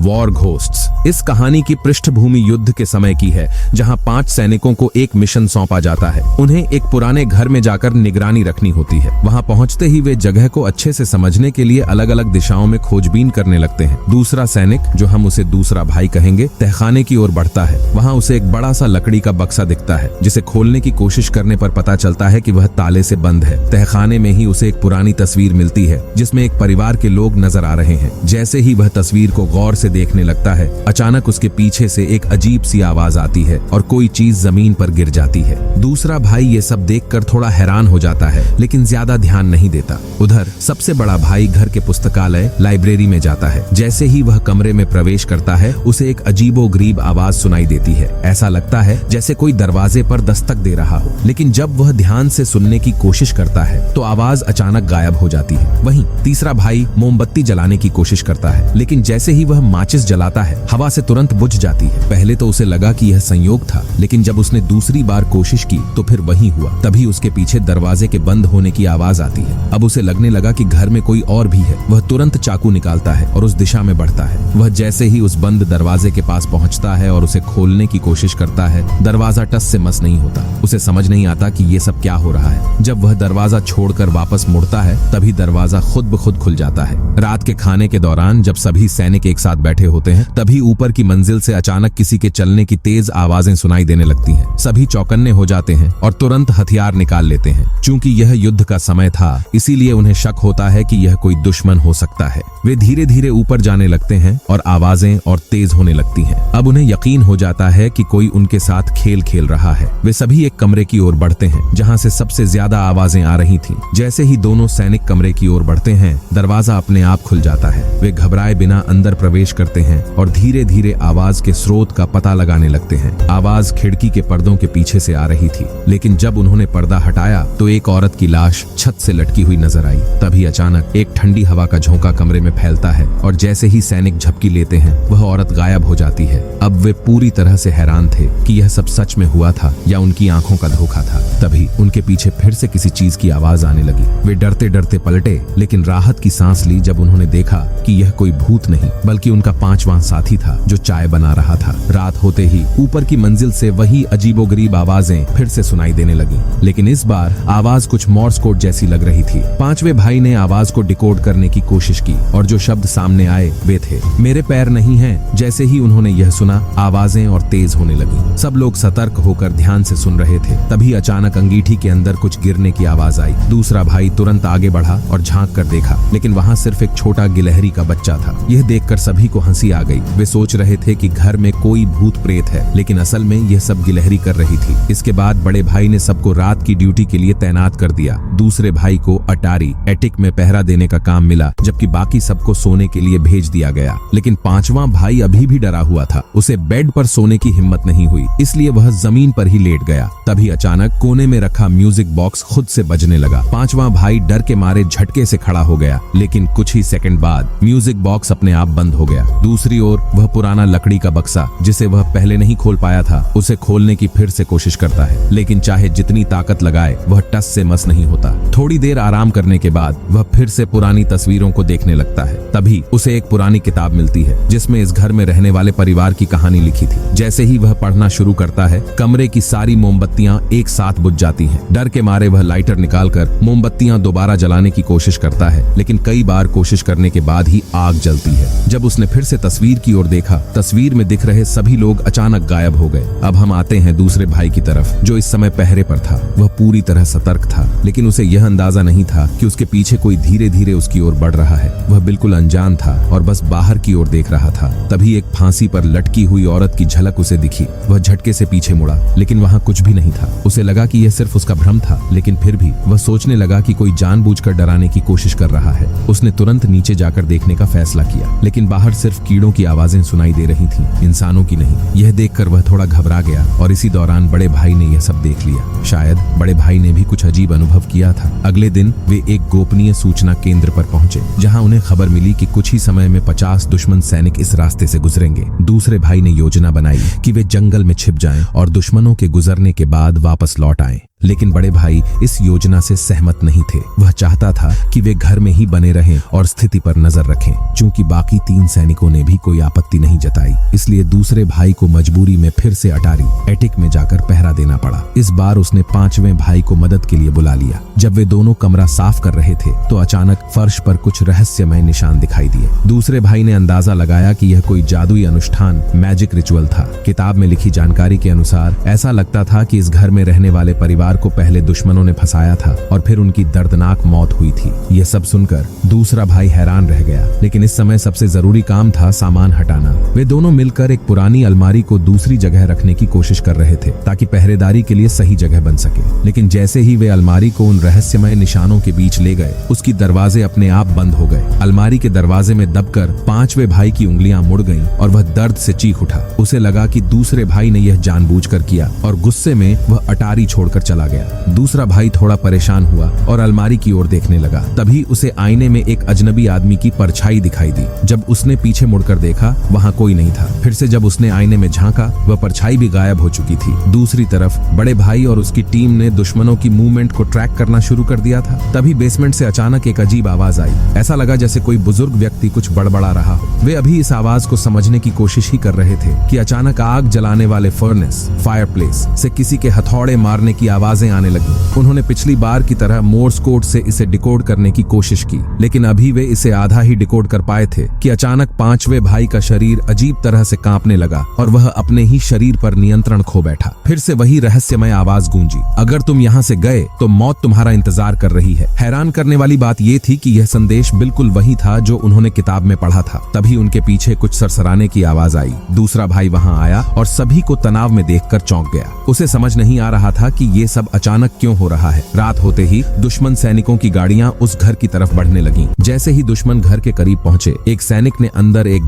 War ghosts. इस कहानी की पृष्ठभूमि युद्ध के समय की है, जहां 5 सैनिकों को एक मिशन सौंपा जाता है। उन्हें एक पुराने घर में जाकर निगरानी रखनी होती है। वहां पहुंचते ही वे जगह को अच्छे से समझने के लिए अलग अलग दिशाओं में खोजबीन करने लगते हैं। दूसरा सैनिक, जो हम उसे दूसरा भाई कहेंगे, तहखाने की ओर बढ़ता है। वहां उसे एक बड़ा सा लकड़ी का बक्सा दिखता है, जिसे खोलने की कोशिश करने पर पता चलता है कि वह ताले से बंद है। तहखाने में ही उसे एक पुरानी तस्वीर मिलती है, जिसमें एक परिवार के लोग नजर आ रहे हैं। जैसे ही वह तस्वीर को गौर से देखने लगता है, अचानक उसके पीछे से एक अजीब सी आवाज आती है और कोई चीज जमीन पर गिर जाती है। दूसरा भाई ये सब देखकर थोड़ा हैरान हो जाता है, लेकिन ज्यादा ध्यान नहीं देता। उधर सबसे बड़ा भाई घर के पुस्तकालय लाइब्रेरी में जाता है। जैसे ही वह कमरे में प्रवेश करता है, उसे एक अजीबोगरीब आवाज सुनाई देती है। ऐसा लगता है जैसे कोई दरवाजे पर दस्तक दे रहा हो, लेकिन जब वह ध्यान से सुनने की कोशिश करता है तो आवाज अचानक गायब हो जाती है। वहीं तीसरा भाई मोमबत्ती जलाने की कोशिश करता है, लेकिन जैसे ही वह माचिस जलाता है, हवा से तुरंत बुझ जाती है। पहले तो उसे लगा कि यह संयोग था, लेकिन जब उसने दूसरी बार कोशिश की तो फिर वही हुआ। तभी उसके पीछे दरवाजे के बंद होने की आवाज आती है। अब उसे लगने लगा कि घर में कोई और भी है। वह तुरंत चाकू निकालता है और उस दिशा में बढ़ता है। वह जैसे ही उस बंद दरवाजे के पास पहुंचता है और उसे खोलने की कोशिश करता है, दरवाजा टस से मस नहीं होता। उसे समझ नहीं आता कि ये सब क्या हो रहा है। जब वह दरवाजा छोड़कर वापस मुड़ता है, तभी दरवाजा खुद ब खुद खुल जाता है। रात के खाने के दौरान जब सभी सैनिक एक साथ बैठे होते हैं, तभी ऊपर की मंजिल से अचानक किसी के चलने की तेज आवाजें सुनाई देने लगती हैं। सभी चौकन्ने हो जाते हैं और तुरंत हथियार निकाल लेते हैं। चूंकि यह युद्ध का समय था, इसीलिए उन्हें शक होता है कि यह कोई दुश्मन हो सकता है। वे धीरे धीरे ऊपर जाने लगते हैं और आवाजें और तेज होने लगती हैं। अब उन्हें यकीन हो जाता है कि कोई उनके साथ खेल खेल रहा है। वे सभी एक कमरे की ओर बढ़ते हैं, जहां से सबसे ज्यादा आवाजें आ रही थीं। जैसे ही दोनों सैनिक कमरे की ओर बढ़ते हैं, दरवाजा अपने आप खुल जाता है। वे घबराए बिना अंदर प्रवेश करते हैं और धीरे धीरे आवाज के स्रोत का पता लगाने लगते हैं। आवाज खिड़की के पर्दों के पीछे से आ रही थी, लेकिन जब उन्होंने पर्दा हटाया तो एक औरत की लाश छत से लटकी हुई नजर आई। तभी अचानक एक ठंडी हवा का झोंका कमरे में फैलता है और जैसे ही सैनिक झपकी लेते हैं, वह औरत गायब हो जाती है। अब वे पूरी तरह से हैरान थे कि यह सब सच में हुआ था या उनकी आंखों का धोखा था। तभी उनके पीछे फिर से किसी चीज की आवाज आने लगी। वे डरते डरते पलटे, लेकिन राहत की सांस ली जब उन्होंने देखा कि यह कोई भूत नहीं, बल्कि उनका 5वां साथी था, जो चाय बना रहा था। रात होते ही ऊपर की मंजिल से वही अजीबोगरीब आवाजें फिर से सुनाई देने लगी, लेकिन इस बार आवाज कुछ मोर्स कोड जैसी लग रही थी। 5वें भाई ने आवाज को डिकोड करने की कोशिश की और जो शब्द सामने आए वे थे, मेरे पैर नहीं हैं। जैसे ही उन्होंने यह सुना, आवाजें और तेज होने लगी। सब लोग सतर्क होकर ध्यान से सुन रहे थे। तभी अचानक अंगीठी के अंदर कुछ गिरने की आवाज आई। दूसरा भाई तुरंत आगे बढ़ा और झांक कर देखा, लेकिन वहां सिर्फ एक छोटा गिलहरी का बच्चा था। यह देखकर सभी को हंसी आ गई। वे सोच रहे थे कि घर में कोई भूत प्रेत है, लेकिन असल में यह सब गिलहरी कर रही थी। इसके बाद बड़े भाई ने सबको रात की ड्यूटी के लिए तैनात कर दिया। दूसरे भाई को अटारी एटिक में पहरा देने का काम मिला, जबकि बाकी सबको सोने के लिए भेज दिया गया। लेकिन 5वां भाई अभी भी डरा हुआ था। उसे बेड पर सोने की हिम्मत नहीं हुई, इसलिए वह जमीन पर ही लेट गया। तभी अचानक कोने में रखा म्यूजिक बॉक्स खुद से बजने लगा। 5वां भाई डर के मारे झटके से खड़ा हो गया, लेकिन कुछ ही सेकंड बाद म्यूजिक बॉक्स अपने आप बंद हो गया। दूसरी ओर वह पुराना लकड़ी का बक्सा, जिसे वह पहले नहीं खोल पाया था, उसे खोलने की फिर से कोशिश करता है, लेकिन चाहे जितनी ताकत लगाए, वह टस से मस नहीं होता। थोड़ी देर आराम करने के बाद वह फिर से पुरानी तस्वीरों को देखने लगता है। तभी उसे एक पुरानी किताब मिलती है, जिसमें इस घर में रहने वाले परिवार की कहानी लिखी थी। जैसे ही वह पढ़ना शुरू करता है, कमरे की सारी मोमबत्तियां एक साथ बुझ जाती हैं। डर के मारे वह लाइटर निकालकर मोमबत्तियां दोबारा जलाने की कोशिश करता है, लेकिन कई बार कोशिश करने के बाद ही आग जलती है। जब उसने फिर से तस्वीर की ओर देखा, तस्वीर में दिख रहे सभी लोग अचानक गायब हो गए। अब हम आते हैं दूसरे भाई की तरफ, जो इस समय पहरे पर था। वह पूरी तरह सतर्क था, लेकिन उसे यह अंदाजा नहीं था कि उसके पीछे कोई धीरे धीरे उसकी ओर बढ़ रहा है। वह बिल्कुल अनजान था और बस बाहर की ओर देख रहा था। तभी एक फांसी पर लटकी हुई औरत की झलक उसे दिखी। वह झटके से पीछे मुड़ा, लेकिन वहां कुछ भी नहीं था। उसे लगा कि यह सिर्फ उसका भ्रम था, लेकिन फिर भी वह सोचने लगा कि कोई जानबूझकर डराने की कोशिश कर रहा है। उसने तुरंत नीचे जाकर देखने का फैसला किया, लेकिन बाहर सिर्फ कीड़ों की आवाजें सुनाई दे रही थीं, इंसानों की नहीं। यह देखकर वह थोड़ा घबरा गया और इसी दौरान बड़े भाई ने यह सब देख लिया। शायद बड़े भाई ने भी कुछ अजीब अनुभव किया था। अगले दिन वे एक गोपनीय सूचना केंद्र पर पहुंचे, जहां उन्हें खबर मिली कि कुछ ही समय में 50 दुश्मन सैनिक इस रास्ते से गुजरेंगे। दूसरे भाई ने योजना बनाई कि वे जंगल में छिप जाएं और दुश्मनों के गुजरने के बाद वापस लौट आएं। लेकिन बड़े भाई इस योजना से सहमत नहीं थे। वह चाहता था कि वे घर में ही बने रहें और स्थिति पर नजर रखें। चूंकि बाकी 3 सैनिकों ने भी कोई आपत्ति नहीं जताई, इसलिए दूसरे भाई को मजबूरी में फिर से अटारी एटिक में जाकर पहरा देना पड़ा। इस बार उसने 5वें भाई को मदद के लिए बुला लिया। जब वे दोनों कमरा साफ कर रहे थे तो अचानक फर्श पर कुछ रहस्यमय निशान दिखाई दिए। दूसरे भाई ने अंदाजा लगाया कि यह कोई जादुई अनुष्ठान, मैजिक रिचुअल था। किताब में लिखी जानकारी के अनुसार ऐसा लगता था कि इस घर में रहने वाले परिवार को पहले दुश्मनों ने फंसाया था और फिर उनकी दर्दनाक मौत हुई थी। यह सब सुनकर दूसरा भाई हैरान रह गया, लेकिन इस समय सबसे जरूरी काम था सामान हटाना। वे दोनों मिलकर एक पुरानी अलमारी को दूसरी जगह रखने की कोशिश कर रहे थे ताकि पहरेदारी के लिए सही जगह बन सके। लेकिन जैसे ही वे अलमारी को उन रहस्यमय निशानों के बीच ले गए, उसकी दरवाजे अपने आप बंद हो गए। अलमारी के दरवाजे में दबकर 5वें भाई की उंगलियां मुड़ गईं और वह दर्द से चीख उठा। उसे लगा कि दूसरे भाई ने यह जानबूझकर किया और गुस्से में वह अटारी छोड़कर चला गया। दूसरा भाई थोड़ा परेशान हुआ और अलमारी की ओर देखने लगा। तभी उसे आईने में एक अजनबी आदमी की परछाई दिखाई दी। जब उसने पीछे मुड़कर देखा, वहां कोई नहीं था। फिर से जब उसने आईने में झांका, वह परछाई भी गायब हो चुकी थी। दूसरी तरफ बड़े भाई और उसकी टीम ने दुश्मनों की मूवमेंट को ट्रैक करना शुरू कर दिया था। तभी बेसमेंट से अचानक एक अजीब आवाज आई। ऐसा लगा जैसे कोई बुजुर्ग व्यक्ति कुछ बड़बड़ा रहा हो। वे अभी इस आवाज को समझने की कोशिश ही कर रहे थे कि अचानक आग जलाने वाले फर्नेस, फायरप्लेस से किसी के हथौड़े मारने की आवाजें आने लगी। उन्होंने पिछली बार की तरह मोर्स कोड से इसे डिकोड करने की कोशिश की, लेकिन अभी वे इसे आधा ही डिकोड कर पाए थे कि अचानक 5वें भाई का शरीर अजीब तरह से कांपने लगा और वह अपने ही शरीर पर नियंत्रण खो बैठा। फिर से वही रहस्यमय आवाज गूंजी, अगर तुम यहाँ से गए तो मौत तुम्हारा इंतजार कर रही है। हैरान करने वाली बात यह थी कि यह संदेश बिल्कुल वही था जो उन्होंने किताब में पढ़ा था। तभी उनके पीछे कुछ सरसराने की आवाज आई। दूसरा भाई वहां आया और सभी को तनाव में देखकर चौंक गया। उसे समझ नहीं आ रहा था कि ये सब अचानक क्यों हो रहा है। रात होते ही दुश्मन सैनिकों की गाड़ियां उस घर की तरफ बढ़ने लगीं। जैसे ही दुश्मन घर के करीब पहुंचे, एक सैनिक ने अंदर एक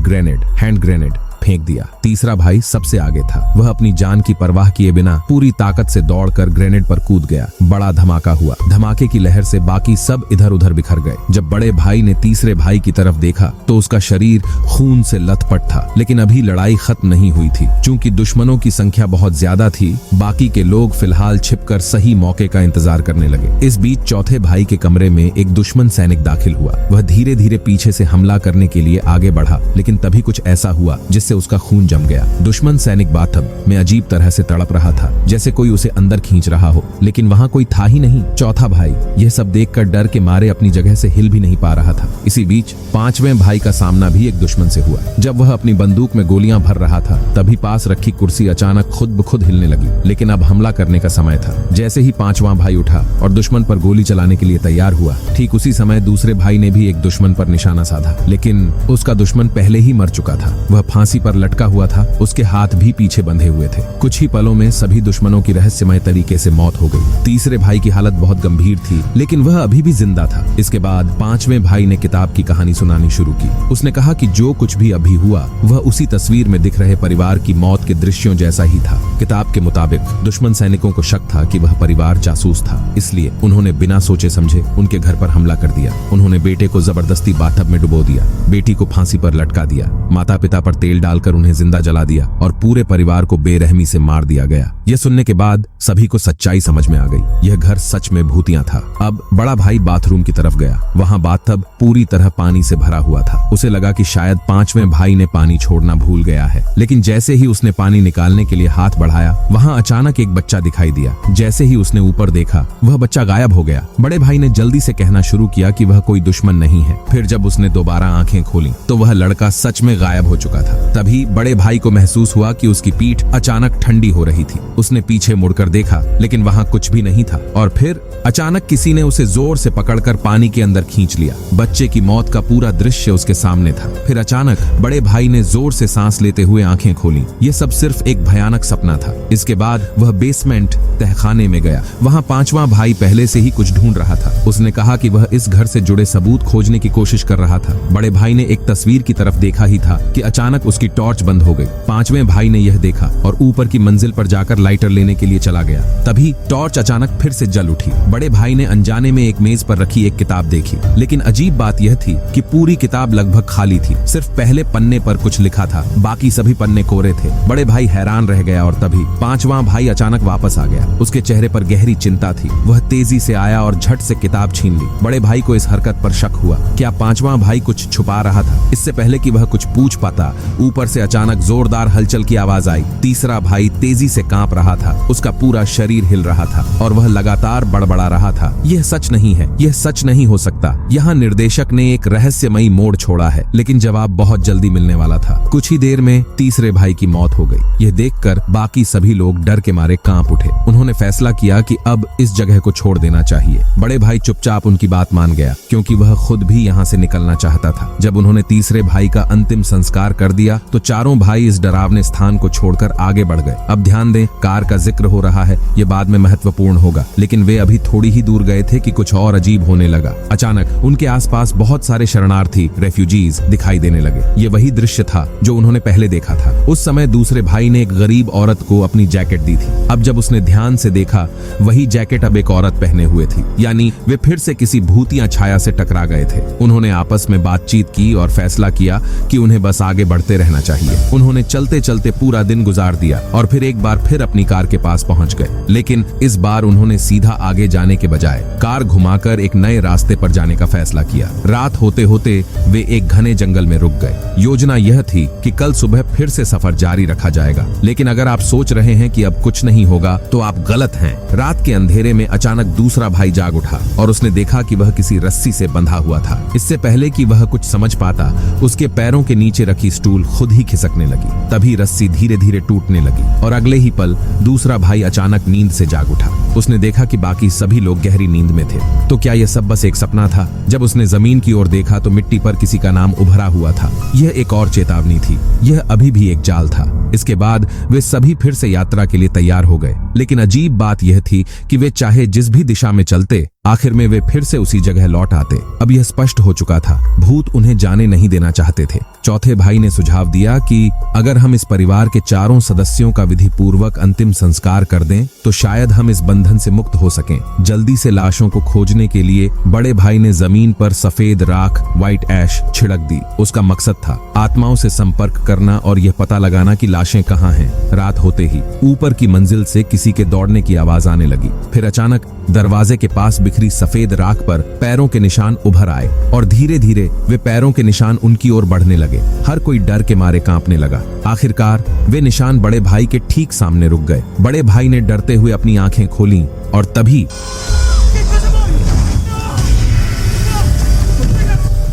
हैंड ग्रेनेड फेंक दिया। तीसरा भाई सबसे आगे था। वह अपनी जान की परवाह किए बिना पूरी ताकत से दौड़कर ग्रेनेड पर कूद गया। बड़ा धमाका हुआ। धमाके की लहर से बाकी सब इधर उधर बिखर गए। जब बड़े भाई ने तीसरे भाई की तरफ देखा तो उसका शरीर खून से लथपथ था। लेकिन अभी लड़ाई खत्म नहीं हुई थी। चूंकि दुश्मनों की संख्या बहुत ज्यादा थी, बाकी के लोग फिलहाल छिपकर सही मौके का इंतजार करने लगे। इस बीच चौथे भाई के कमरे में एक दुश्मन सैनिक दाखिल हुआ। वह धीरे धीरे पीछे से हमला करने के लिए आगे बढ़ा, लेकिन तभी कुछ ऐसा हुआ जिससे उसका खून जम गया। दुश्मन सैनिक बाथटब में अजीब तरह से तड़प रहा था, जैसे कोई उसे अंदर खींच रहा हो, लेकिन वहां कोई था ही नहीं। चौथा भाई यह सब देखकर डर के मारे अपनी जगह से हिल भी नहीं पा रहा था। इसी बीच 5वें भाई का सामना भी एक दुश्मन से हुआ। जब वह अपनी बंदूक में गोलियां भर रहा था, तभी पास रखी कुर्सी अचानक खुद ब खुद हिलने लगी। लेकिन अब हमला करने का समय था। जैसे ही 5वां भाई उठा और दुश्मन पर गोली चलाने के लिए तैयार हुआ, ठीक उसी समय दूसरे भाई ने भी एक दुश्मन पर निशाना साधा, लेकिन उसका दुश्मन पहले ही मर चुका था। वह फांसी पर लटका हुआ था। उसके हाथ भी पीछे बंधे हुए थे। कुछ ही पलों में सभी दुश्मनों की रहस्यमय तरीके से मौत हो गई। तीसरे भाई की हालत बहुत गंभीर थी, लेकिन वह अभी भी जिंदा था। इसके बाद 5वें भाई ने किताब की कहानी सुनानी शुरू की। उसने कहा कि जो कुछ भी अभी हुआ वह उसी तस्वीर में दिख रहे परिवार की मौत के दृश्यों जैसा ही था। किताब के मुताबिक दुश्मन सैनिकों को शक था कि वह परिवार जासूस था, इसलिए उन्होंने बिना सोचे समझे उनके घर पर हमला कर दिया। उन्होंने बेटे को जबरदस्ती बाथटब में डुबो दिया, बेटी को फांसी पर लटका दिया, माता पिता पर तेल डालकर उन्हें जिंदा जला दिया और पूरे परिवार को बेरहमी से मार दिया गया। यह सुनने के बाद सभी को सच्चाई समझ में आ गई। यह घर सच में भूतिया था। अब बड़ा भाई बाथरूम की तरफ गया। वहां बाथटब पूरी तरह पानी से भरा हुआ था। उसे लगा कि शायद 5वें भाई ने पानी छोड़ना भूल गया है, लेकिन जैसे ही उसने पानी निकालने के लिए हाथ बढ़ाया, वहां अचानक एक बच्चा दिखाई दिया। जैसे ही उसने ऊपर देखा, वह बच्चा गायब हो गया। बड़े भाई ने जल्दी से कहना शुरू किया कि वह कोई दुश्मन नहीं है। फिर जब उसने दोबारा आंखें खोली तो वह लड़का सच में गायब हो चुका था। तभी बड़े भाई को महसूस हुआ कि उसकी पीठ अचानक ठंडी हो रही थी। उसने पीछे मुड़कर देखा, लेकिन वहां कुछ भी नहीं था। और फिर अचानक किसी ने उसे जोर से पकड़कर पानी के अंदर खींच लिया। बच्चे की मौत का पूरा दृश्य उसके सामने था। फिर अचानक बड़े भाई ने जोर से सांस लेते हुए आंखें खोली। ये सब सिर्फ एक भयानक सपना था। इसके बाद वह बेसमेंट तहखाने में गया। वहां 5वां भाई पहले से ही कुछ ढूंढ रहा था। उसने कहा कि वह इस घर से जुड़े सबूत खोजने की कोशिश कर रहा था। बड़े भाई ने एक तस्वीर की तरफ देखा ही था कि अचानक उसकी टॉर्च बंद हो गई। पांचवें भाई ने यह देखा और ऊपर की मंजिल पर जाकर लाइटर लेने के लिए चला गया। तभी टॉर्च अचानक फिर से जल उठी। बड़े भाई ने अनजाने में एक मेज पर रखी एक किताब देखी, लेकिन अजीब बात यह थी कि पूरी किताब लगभग खाली थी। सिर्फ पहले पन्ने पर कुछ लिखा था, बाकी सभी पन्ने कोरे थे। बड़े भाई हैरान रह गया और तभी पांचवा भाई अचानक वापस आ गया। उसके चेहरे पर गहरी चिंता थी। वह तेजी से आया और झट से किताब छीन ली। बड़े भाई को इस हरकत पर शक हुआ। क्या पांचवा भाई कुछ छुपा रहा था? इससे पहले कि वह कुछ पूछ पाता, ऊपर से अचानक जोरदार हलचल की आवाज आई। तीसरा भाई तेजी से कांप रहा था। उसका पूरा शरीर हिल रहा था और वह लगातार बड़बड़ा रहा था, यह सच नहीं है, यह सच नहीं हो सकता। यहाँ निर्देशक ने एक रहस्यमयी मोड़ छोड़ा है, लेकिन जवाब बहुत जल्दी मिलने वाला था। कुछ ही देर में तीसरे भाई की मौत हो गई। यह देखकर बाकी सभी लोग डर के मारे कांप उठे। उन्होंने फैसला किया कि अब इस जगह को छोड़ देना चाहिए। बड़े भाई चुपचाप उनकी बात मान गया, क्योंकि वह खुद भी यहाँ से निकलना चाहता था। जब उन्होंने तीसरे भाई का अंतिम संस्कार कर दिया तो चारों भाई इस डरावने स्थान को छोड़कर आगे बढ़ गए। अब ध्यान दें, कार का जिक्र हो रहा है, ये बाद में महत्वपूर्ण होगा, लेकिन वे अभी थोड़ी ही दूर गए थे कि कुछ और अजीब होने लगा। अचानक उनके आसपास बहुत सारे शरणार्थी, रेफ्यूजीज दिखाई देने लगे। ये वही दृश्य था जो उन्होंने पहले देखा था। उस समय दूसरे भाई ने एक गरीब औरत को अपनी जैकेट दी थी। अब जब उसने ध्यान से देखा, वही जैकेट अब एक औरत पहने हुए थी, यानी वे फिर से किसी भूतिया छाया से टकरा गए थे। उन्होंने आपस में बातचीत की और फैसला किया कि उन्हें बस आगे बढ़ते रहना चाहिए। उन्होंने चलते चलते पूरा दिन गुजार दिया और फिर एक बार फिर अपनी कार के पास पहुंच गए, लेकिन इस बार उन्होंने सीधा आगे जाने के बजाय कार घुमाकर एक नए रास्ते पर जाने का फैसला किया। रात होते होते वे एक घने जंगल में रुक गए। योजना यह थी कि कल सुबह फिर से सफर जारी रखा जाएगा, लेकिन अगर आप सोच रहे हैं कि अब कुछ नहीं होगा तो आप गलत हैं। रात के अंधेरे में अचानक दूसरा भाई जाग उठा और उसने देखा कि वह किसी रस्सी से बंधा हुआ था। इससे पहले कि वह कुछ समझ पाता, उसके पैरों के नीचे रखी स्टूल खुद ही खिसकने लगी। तभी रस्सी धीरे धीरे टूटने लगी और अगले ही पल दूसरा भाई अचानक नींद से जाग उठा। उसने देखा कि बाकी सभी लोग गहरी नींद में थे। तो क्या यह सब बस एक सपना था? जब उसने जमीन की ओर देखा तो मिट्टी पर किसी का नाम उभरा हुआ था। यह एक और चेतावनी थी, यह अभी भी एक जाल था। इसके बाद वे सभी फिर से यात्रा के लिए तैयार हो गए, लेकिन अजीब बात यह थी कि वे चाहे जिस भी दिशा में चलते, आखिर में वे फिर से उसी जगह लौट आते। अब यह स्पष्ट हो चुका था, भूत उन्हें जाने नहीं देना चाहते थे। चौथे भाई ने सुझाव दिया कि अगर हम इस परिवार के चारों सदस्यों का विधि पूर्वक अंतिम संस्कार कर दें तो शायद हम इस बंधन से मुक्त हो सकें। जल्दी से लाशों को खोजने के लिए बड़े भाई ने जमीन पर सफेद राख, व्हाइट ऐश छिड़क दी। उसका मकसद था आत्माओं से संपर्क करना और यह पता लगाना कि लाशें कहाँ हैं। रात होते ही ऊपर की मंजिल से किसी के दौड़ने की आवाज आने लगी। फिर अचानक दरवाजे के पास बिखरी सफेद राख पर पैरों के निशान उभर आए और धीरे धीरे वे पैरों के निशान उनकी ओर बढ़ने लगे। हर कोई डर के मारे कांपने लगा। आखिरकार वे निशान बड़े भाई के ठीक सामने रुक गए। बड़े भाई ने डरते हुए अपनी आंखें खोलीं और तभी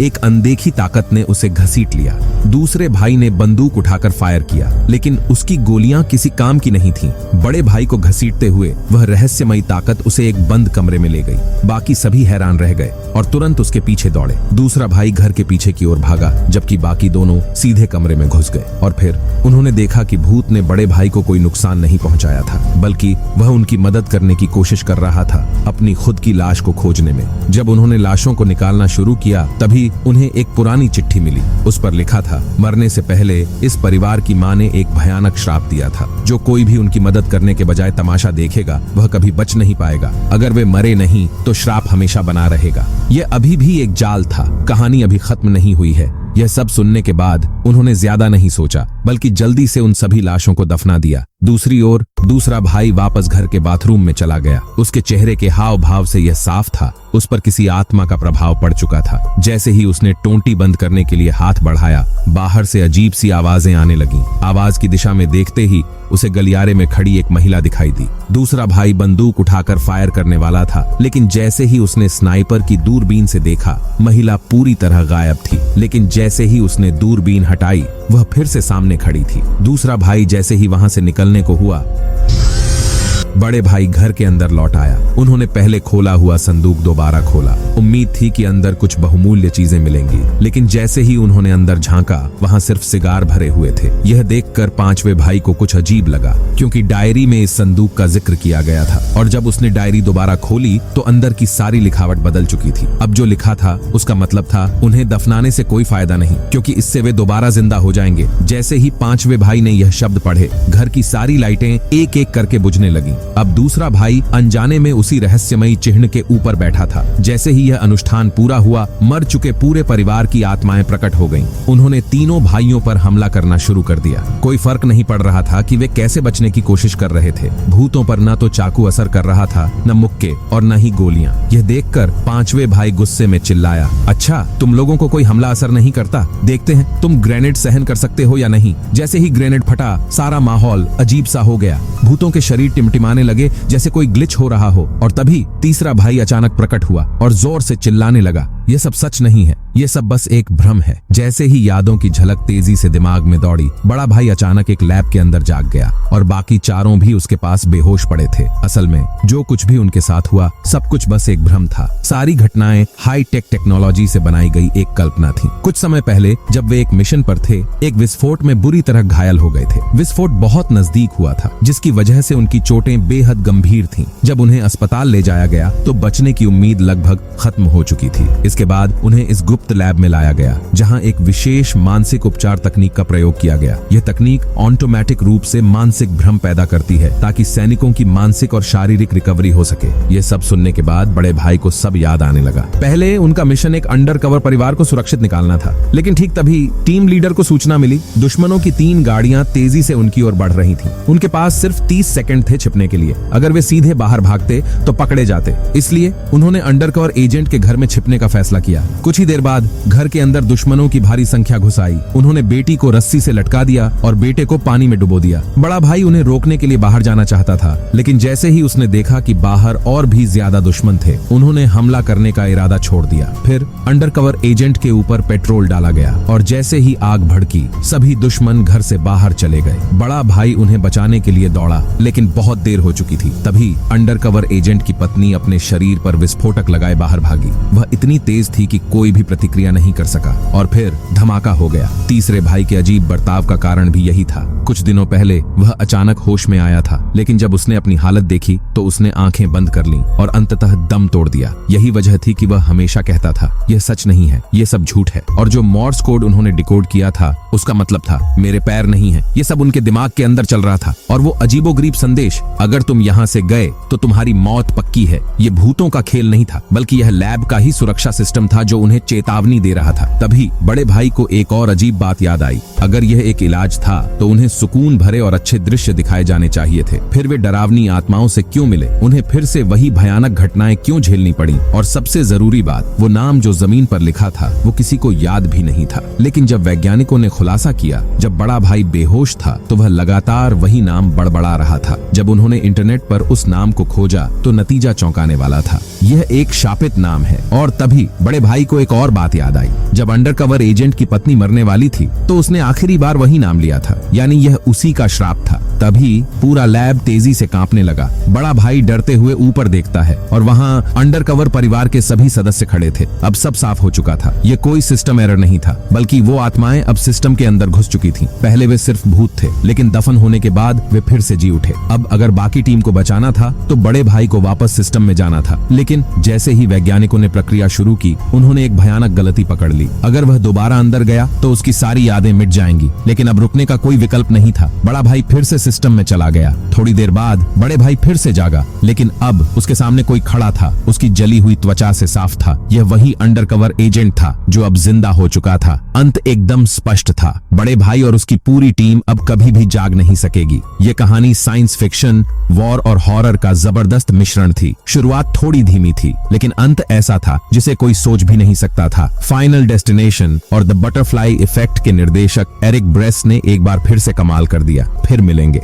एक अनदेखी ताकत ने उसे घसीट लिया। दूसरे भाई ने बंदूक उठाकर फायर किया, लेकिन उसकी गोलियां किसी काम की नहीं थीं। बड़े भाई को घसीटते हुए वह रहस्यमयी ताकत उसे एक बंद कमरे में ले गई। बाकी सभी हैरान रह गए और तुरंत उसके पीछे दौड़े। दूसरा भाई घर के पीछे की ओर भागा, जबकि बाकी दोनों सीधे कमरे में घुस गए और फिर उन्होंने देखा कि भूत ने बड़े भाई को कोई नुकसान नहीं पहुंचाया था, बल्कि वह उनकी मदद करने की कोशिश कर रहा था अपनी खुद की लाश को खोजने में। जब उन्होंने लाशों को निकालना शुरू किया तभी उन्हें एक पुरानी चिट्ठी मिली। उस पर लिखा था, मरने से पहले इस परिवार की मां ने एक भयानक श्राप दिया था। जो कोई भी उनकी मदद करने के बजाय तमाशा देखेगा वह कभी बच नहीं पाएगा। अगर वे मरे नहीं तो श्राप हमेशा बना रहेगा। यह अभी भी एक जाल था, कहानी अभी खत्म नहीं हुई है। यह सब सुनने के बाद उन्होंने ज्यादा नहीं सोचा, बल्कि जल्दी से उन सभी लाशों को दफना दिया। दूसरी ओर दूसरा भाई वापस घर के बाथरूम में चला गया। उसके चेहरे के हाव भाव से यह साफ था, उस पर किसी आत्मा का प्रभाव पड़ चुका था। जैसे ही उसने टोंटी बंद करने के लिए हाथ बढ़ाया, बाहर से अजीब सी आवाजें आने लगीं। आवाज की दिशा में देखते ही उसे गलियारे में खड़ी एक महिला दिखाई दी। दूसरा भाई बंदूक उठाकर फायर करने वाला था, लेकिन जैसे ही उसने स्नाइपर की दूरबीन से देखा, महिला पूरी तरह गायब थी। लेकिन जैसे ही उसने दूरबीन हटाई, वह फिर से सामने खड़ी थी। दूसरा भाई जैसे ही वहां से निकलने को हुआ, बड़े भाई घर के अंदर लौट आया। उन्होंने पहले खोला हुआ संदूक दोबारा खोला। उम्मीद थी कि अंदर कुछ बहुमूल्य चीजें मिलेंगी, लेकिन जैसे ही उन्होंने अंदर झांका वहां सिर्फ सिगार भरे हुए थे। यह देखकर पांचवें भाई को कुछ अजीब लगा, क्योंकि डायरी में इस संदूक का जिक्र किया गया था, और जब उसने डायरी दोबारा खोली तो अंदर की सारी लिखावट बदल चुकी थी। अब जो लिखा था उसका मतलब था उन्हें दफनाने से कोई फायदा नहीं, क्योंकि इससे वे दोबारा जिंदा हो जाएंगे। जैसे ही पांचवें भाई ने यह शब्द पढ़े, घर की सारी लाइटें एक एक करके बुझने लगीं। अब दूसरा भाई अनजाने में उसी रहस्यमयी चिन्ह के ऊपर बैठा था। जैसे ही यह अनुष्ठान पूरा हुआ, मर चुके पूरे परिवार की आत्माएं प्रकट हो गईं। उन्होंने तीनों भाइयों पर हमला करना शुरू कर दिया। कोई फर्क नहीं पड़ रहा था कि वे कैसे बचने की कोशिश कर रहे थे। भूतों पर न तो चाकू असर कर रहा था, न मुक्के और न ही गोलियां। यह देखकर पांचवें भाई गुस्से में चिल्लाया, अच्छा तुम लोगों को कोई हमला असर नहीं करता? देखते हैं तुम ग्रेनेड सहन कर सकते हो या नहीं। जैसे ही ग्रेनेड फटा, सारा माहौल अजीब सा हो गया। भूतों के शरीर टिमटिमाने लगे जैसे कोई ग्लिच हो रहा हो, और तभी तीसरा भाई अचानक प्रकट हुआ और जोर से चिल्लाने लगा, यह सब सच नहीं है, ये सब बस एक भ्रम है। जैसे ही यादों की झलक तेजी से दिमाग में दौड़ी, बड़ा भाई अचानक एक लैब के अंदर जाग गया और बाकी चारों भी उसके पास बेहोश पड़े थे। असल में जो कुछ भी उनके साथ हुआ, सब कुछ बस एक भ्रम था। सारी घटनाएं हाई टेक टेक्नोलॉजी से बनाई गई एक कल्पना थी। कुछ समय पहले जब वे एक मिशन पर थे, एक विस्फोट में बुरी तरह घायल हो गए थे। विस्फोट बहुत नजदीक हुआ था, जिसकी वजह से उनकी चोटें बेहद गंभीर थीं। जब उन्हें अस्पताल ले जाया गया तो बचने की उम्मीद लगभग खत्म हो चुकी थी। इसके बाद उन्हें इस गुप्त लैब में लाया गया, जहां एक विशेष मानसिक उपचार तकनीक का प्रयोग किया गया। यह तकनीक ऑटोमेटिक रूप से मानसिक भ्रम पैदा करती है, ताकि सैनिकों की मानसिक और शारीरिक रिकवरी हो सके। यह सब सुनने के बाद बड़े भाई को सब याद आने लगा। पहले उनका मिशन एक अंडरकवर परिवार को सुरक्षित निकालना था, लेकिन ठीक तभी टीम लीडर को सूचना मिली, दुश्मनों की 3 गाड़ियां तेजी से उनकी ओर बढ़ रही थीं। उनके पास सिर्फ 30 सेकंड थे छिपने के लिए। अगर वे सीधे बाहर भागते तो पकड़े जाते, इसलिए उन्होंने अंडरकवर एजेंट के घर में छिपने का फैसला किया। कुछ ही देर बाद घर के अंदर दुश्मनों की भारी संख्या घुस आई। उन्होंने बेटी को रस्सी से लटका दिया और बेटे को पानी में डुबो दिया। बड़ा भाई उन्हें रोकने के लिए बाहर जाना चाहता था, लेकिन जैसे ही उसने देखा कि बाहर और भी ज्यादा दुश्मन थे, उन्होंने हमला करने का इरादा छोड़ दिया। फिर अंडरकवर एजेंट के ऊपर पेट्रोल डाला गया और जैसे ही आग भड़की, सभी दुश्मन घर से बाहर चले गए। बड़ा भाई उन्हें बचाने के लिए दौड़ा, लेकिन बहुत देर हो चुकी थी। तभी अंडरकवर एजेंट की पत्नी अपने शरीर पर विस्फोटक लगाए बाहर भागी। वह इतनी तेज थी कि कोई भी प्रतिक्रिया नहीं कर सका, और फिर धमाका हो गया। तीसरे भाई के अजीब बर्ताव का कारण भी यही था। कुछ दिनों पहले वह अचानक होश में आया था, लेकिन जब उसने अपनी हालत देखी तो उसने आंखें बंद कर लीं और अंततः दम तोड़ दिया। यही वजह थी कि वह हमेशा कहता था, यह सच नहीं है, यह सब झूठ है। और जो मॉर्स कोड उन्होंने डिकोड किया था, उसका मतलब था मेरे पैर नहीं है। ये सब उनके दिमाग के अंदर चल रहा था। और वो अजीबोगरीब संदेश, अगर तुम यहाँ से गए तो तुम्हारी मौत पक्की है, ये भूतों का खेल नहीं था, बल्कि यह लैब का ही सुरक्षा सिस्टम था जो उन्हें चेतावनी दे रहा था। तभी बड़े भाई को एक और अजीब बात याद आई। अगर यह एक इलाज था तो उन्हें सुकून भरे और अच्छे दृश्य दिखाए जाने चाहिए थे। फिर वे डरावनी आत्माओं से क्यों मिले? उन्हें फिर से वही भयानक घटनाएं क्यों झेलनी पड़ी? और सबसे जरूरी बात, वो नाम जो जमीन पर लिखा था वो किसी को याद भी नहीं था। लेकिन जब वैज्ञानिकों ने खुलासा किया, जब बड़ा भाई बेहोश था, तो वह लगातार वही नाम बड़बड़ा रहा था। जब उन्होंने इंटरनेट पर उस नाम को खोजा तो नतीजा चौंकाने वाला था। यह एक शापित नाम है। और तभी बड़े भाई को एक और बात याद आई। जब अंडरकवर एजेंट की पत्नी मरने वाली थी तो उसने आखिरी बार वही नाम लिया था, यानी यह उसी का श्राप था। तभी पूरा लैब तेजी से कांपने लगा। बड़ा भाई डरते हुए ऊपर देखता है और वहां अंडरकवर परिवार के सभी सदस्य खड़े थे। अब सब साफ हो चुका था। ये कोई सिस्टम एरर नहीं था, बल्कि वो आत्माएं अब सिस्टम के अंदर घुस चुकी थीं। पहले वे सिर्फ भूत थे, लेकिन दफन होने के बाद वे फिर से जी उठे। अब अगर बाकी टीम को बचाना था तो बड़े भाई को वापस सिस्टम में जाना था। लेकिन जैसे ही वैज्ञानिकों ने प्रक्रिया शुरू की, उन्होंने एक भयानक गलती पकड़ ली। अगर वह दोबारा अंदर गया तो उसकी सारी यादें मिट जाएंगी। लेकिन अब रुकने का कोई विकल्प नहीं था। बड़ा भाई फिर से सिस्टम में चला गया। थोड़ी देर बाद बड़े भाई फिर से जागा, लेकिन अब उसके सामने कोई खड़ा था। उसकी जली हुई त्वचा से साफ था, यह वही अंडरकवर एजेंट था जो अब जिंदा हो चुका था। अंत एकदम स्पष्ट था। बड़े भाई और उसकी पूरी टीम अब कभी भी जाग नहीं सकेगी। ये कहानी साइंस फिक्शन, वॉर और हॉरर का जबरदस्त मिश्रण थी। शुरुआत थोड़ी धीमी थी, लेकिन अंत ऐसा था जिसे कोई सोच भी नहीं सकता था। फाइनल डेस्टिनेशन और द बटरफ्लाई इफेक्ट के निर्देशक एरिक ब्रेस ने एक बार फिर से कमाल कर दिया। फिर मिलेंगे।